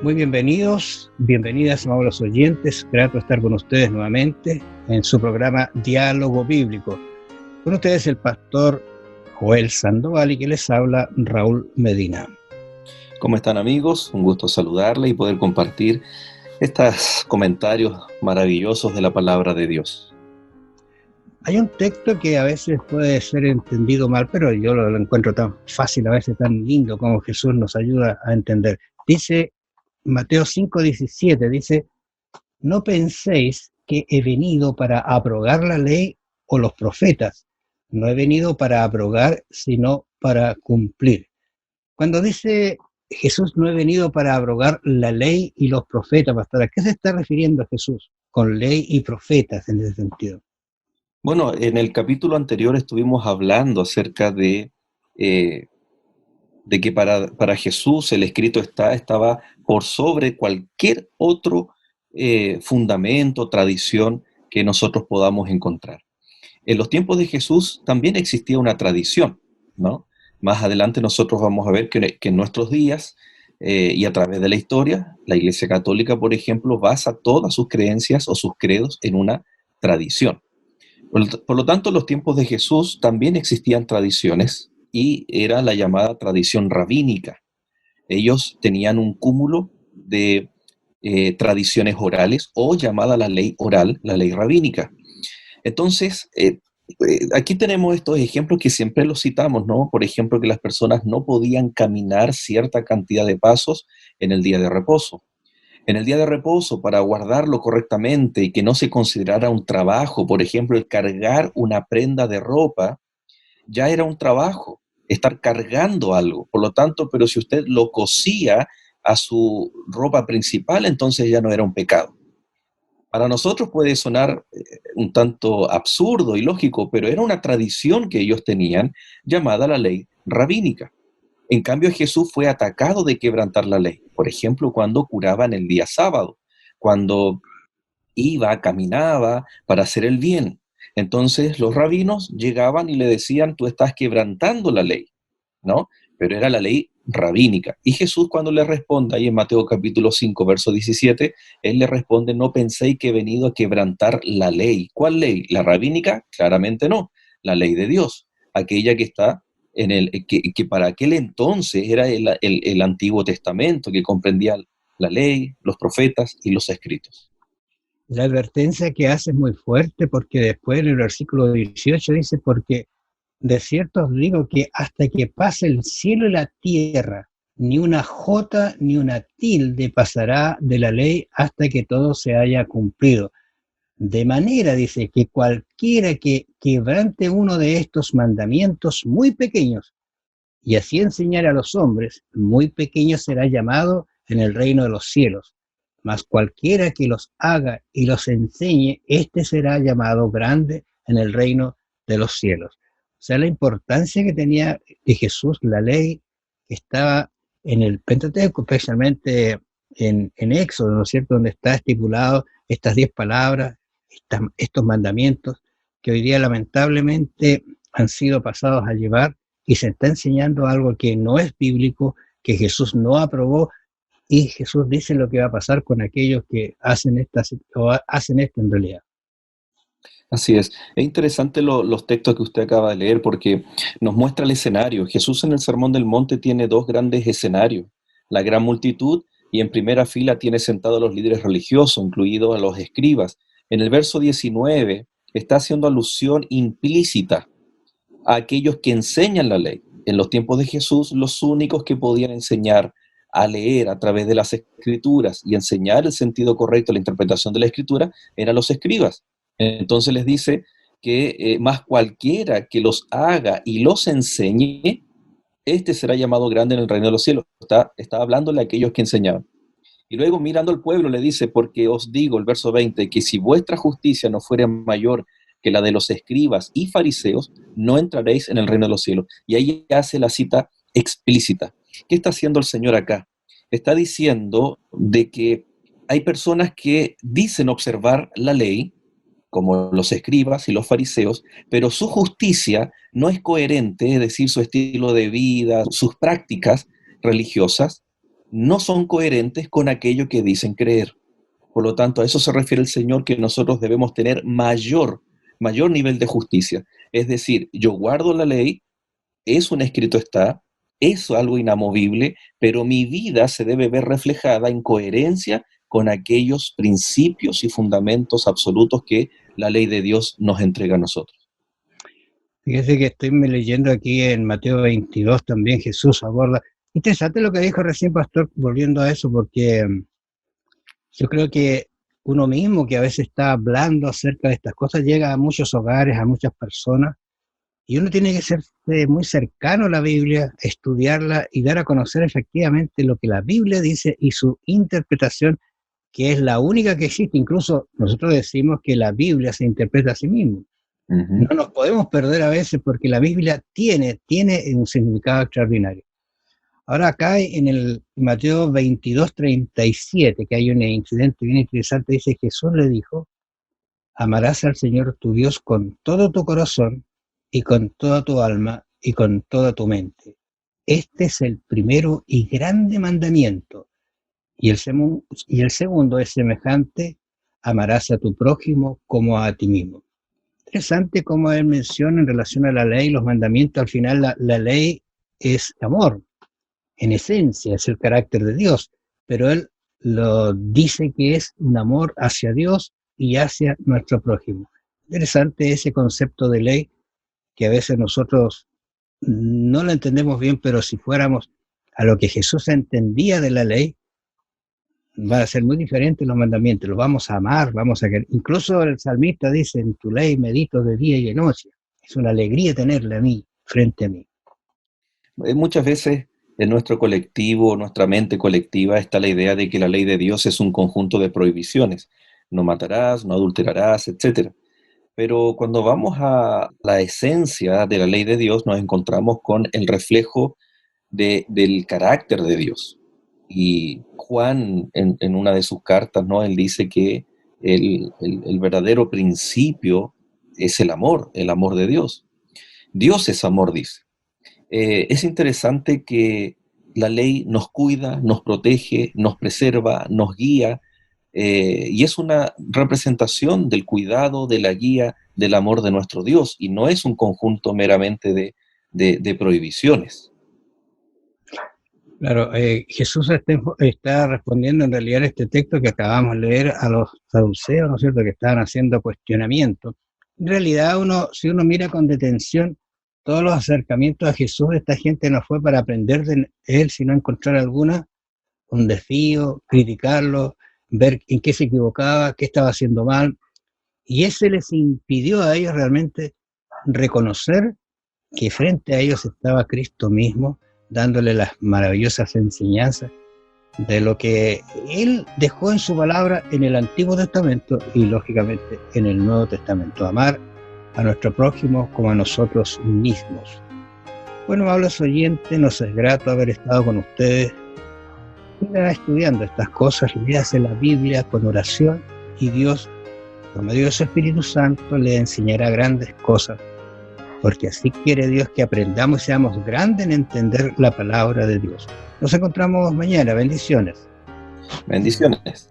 Muy bienvenidos, bienvenidas, amables oyentes. Grato estar con ustedes nuevamente en su programa Diálogo Bíblico. Con ustedes el pastor Joel Sandoval y que les habla Raúl Medina. ¿Cómo están, amigos? Un gusto saludarles y poder compartir estos comentarios maravillosos de la palabra de Dios. Hay un texto que a veces puede ser entendido mal, pero yo lo encuentro tan fácil, a veces tan lindo como Jesús nos ayuda a entender. Dice Mateo 5:17, dice: no penséis que he venido para abrogar la ley o los profetas. No he venido para abrogar, sino para cumplir. Cuando dice Jesús no he venido para abrogar la ley y los profetas, pastor, ¿a qué se está refiriendo Jesús con ley y profetas en ese sentido? Bueno, en el capítulo anterior estuvimos hablando acerca de que para Jesús el escrito estaba por sobre cualquier otro fundamento, tradición que nosotros podamos encontrar. En los tiempos de Jesús también existía una tradición, ¿no? Más adelante nosotros vamos a ver que en nuestros días y a través de la historia, la Iglesia Católica, por ejemplo, basa todas sus creencias o sus credos en una tradición. Por lo tanto, en los tiempos de Jesús también existían tradiciones y era la llamada tradición rabínica. Ellos tenían un cúmulo de tradiciones orales o llamada la ley oral, la ley rabínica. Entonces, aquí tenemos estos ejemplos que siempre los citamos, ¿no? Por ejemplo, que las personas no podían caminar cierta cantidad de pasos en el día de reposo. En el día de reposo, para guardarlo correctamente y que no se considerara un trabajo, por ejemplo, el cargar una prenda de ropa, ya era un trabajo, estar cargando algo. Por lo tanto, pero si usted lo cosía a su ropa principal, entonces ya no era un pecado. Para nosotros puede sonar un tanto absurdo y lógico, pero era una tradición que ellos tenían llamada la ley rabínica. En cambio, Jesús fue atacado de quebrantar la ley. Por ejemplo, cuando curaba en el día sábado, cuando iba, caminaba para hacer el bien. Entonces los rabinos llegaban y le decían: tú estás quebrantando la ley, ¿no? Pero era la ley rabínica. Y Jesús, cuando le responde ahí en Mateo capítulo 5, verso 17, él le responde: no penséis que he venido a quebrantar la ley. ¿Cuál ley? ¿La rabínica? Claramente no. La ley de Dios, aquella que está que para aquel entonces era el Antiguo Testamento, que comprendía la ley, los profetas y los escritos. La advertencia que hace es muy fuerte porque después en el versículo 18 dice: porque de cierto os digo que hasta que pase el cielo y la tierra, ni una jota ni una tilde pasará de la ley hasta que todo se haya cumplido. De manera, dice, que cualquiera que quebrante uno de estos mandamientos muy pequeños y así enseñar a los hombres, muy pequeño será llamado en el reino de los cielos. Mas cualquiera que los haga y los enseñe, éste será llamado grande en el reino de los cielos. O sea, la importancia que tenía de Jesús, la ley que estaba en el Pentateuco, especialmente en Éxodo, ¿no es cierto?, donde está estipulado estas 10 palabras, estos mandamientos, que hoy día lamentablemente han sido pasados a llevar y se está enseñando algo que no es bíblico, que Jesús no aprobó, y Jesús dice lo que va a pasar con aquellos que hacen esto en realidad. Así es. Es interesante los textos que usted acaba de leer porque nos muestra el escenario. Jesús en el Sermón del Monte tiene dos grandes escenarios. La gran multitud, y en primera fila tiene sentados a los líderes religiosos, incluidos a los escribas. En el verso 19 está haciendo alusión implícita a aquellos que enseñan la ley. En los tiempos de Jesús, los únicos que podían enseñar a leer a través de las escrituras y enseñar el sentido correcto, la interpretación de la escritura, eran los escribas. Entonces les dice que más cualquiera que los haga y los enseñe, este será llamado grande en el reino de los cielos. Está hablándole a aquellos que enseñaban. Y luego mirando al pueblo le dice: porque os digo, el verso 20, que si vuestra justicia no fuera mayor que la de los escribas y fariseos, no entraréis en el reino de los cielos. Y ahí hace la cita explícita. ¿Qué está haciendo el Señor acá? Está diciendo de que hay personas que dicen observar la ley, como los escribas y los fariseos, pero su justicia no es coherente, es decir, su estilo de vida, sus prácticas religiosas, no son coherentes con aquello que dicen creer. Por lo tanto, a eso se refiere el Señor, que nosotros debemos tener mayor nivel de justicia. Es decir, yo guardo la ley, es un escrito está, es algo inamovible, pero mi vida se debe ver reflejada en coherencia con aquellos principios y fundamentos absolutos que la ley de Dios nos entrega a nosotros. Fíjese que estoy leyendo aquí en Mateo 22 también Jesús aborda. Interesante lo que dijo recién, pastor, volviendo a eso, porque yo creo que uno mismo que a veces está hablando acerca de estas cosas llega a muchos hogares, a muchas personas, y uno tiene que ser muy cercano a la Biblia, estudiarla y dar a conocer efectivamente lo que la Biblia dice y su interpretación, que es la única que existe. Incluso nosotros decimos que la Biblia se interpreta a sí misma. No nos podemos perder a veces porque la Biblia tiene un significado extraordinario. Ahora acá en el Mateo 22:37, que hay un incidente bien interesante, dice: Jesús le dijo, amarás al Señor tu Dios con todo tu corazón y con toda tu alma y con toda tu mente. Este es el primero y grande mandamiento. Y el segundo es semejante: amarás a tu prójimo como a ti mismo. Interesante cómo él menciona en relación a la ley, los mandamientos. Al final la ley es amor, en esencia es el carácter de Dios, pero él lo dice que es un amor hacia Dios y hacia nuestro prójimo. Interesante ese concepto de ley que a veces nosotros no lo entendemos bien, pero si fuéramos a lo que Jesús entendía de la ley, van a ser muy diferentes los mandamientos, los vamos a amar, vamos a querer. Incluso el salmista dice: en tu ley medito de día y de noche. Es una alegría tenerla a mí, frente a mí. Muchas veces en nuestro colectivo, nuestra mente colectiva, está la idea de que la ley de Dios es un conjunto de prohibiciones. No matarás, no adulterarás, etc. Pero cuando vamos a la esencia de la ley de Dios, nos encontramos con el reflejo del carácter de Dios. Y Juan, en una de sus cartas, ¿no? Él dice que el verdadero principio es el amor de Dios. Dios es amor, dice. Es interesante que la ley nos cuida, nos protege, nos preserva, nos guía, y es una representación del cuidado, de la guía, del amor de nuestro Dios, y no es un conjunto meramente de prohibiciones. Claro, Jesús está respondiendo en realidad en este texto que acabamos de leer a los saduceos, ¿no es cierto?, que estaban haciendo cuestionamiento. En realidad, si uno mira con detención todos los acercamientos a Jesús, esta gente no fue para aprender de él, sino encontrar un desvío, criticarlo, ver en qué se equivocaba, qué estaba haciendo mal. Y ese les impidió a ellos realmente reconocer que frente a ellos estaba Cristo mismo, dándole las maravillosas enseñanzas de lo que Él dejó en su palabra en el Antiguo Testamento y lógicamente en el Nuevo Testamento: amar a nuestro prójimo como a nosotros mismos. Bueno, amables oyentes, nos es grato haber estado con ustedes. Sigan estudiando estas cosas, léase la Biblia con oración y Dios, por medio de su Espíritu Santo, le enseñará grandes cosas, porque así quiere Dios que aprendamos y seamos grandes en entender la palabra de Dios. Nos encontramos mañana. Bendiciones. Bendiciones.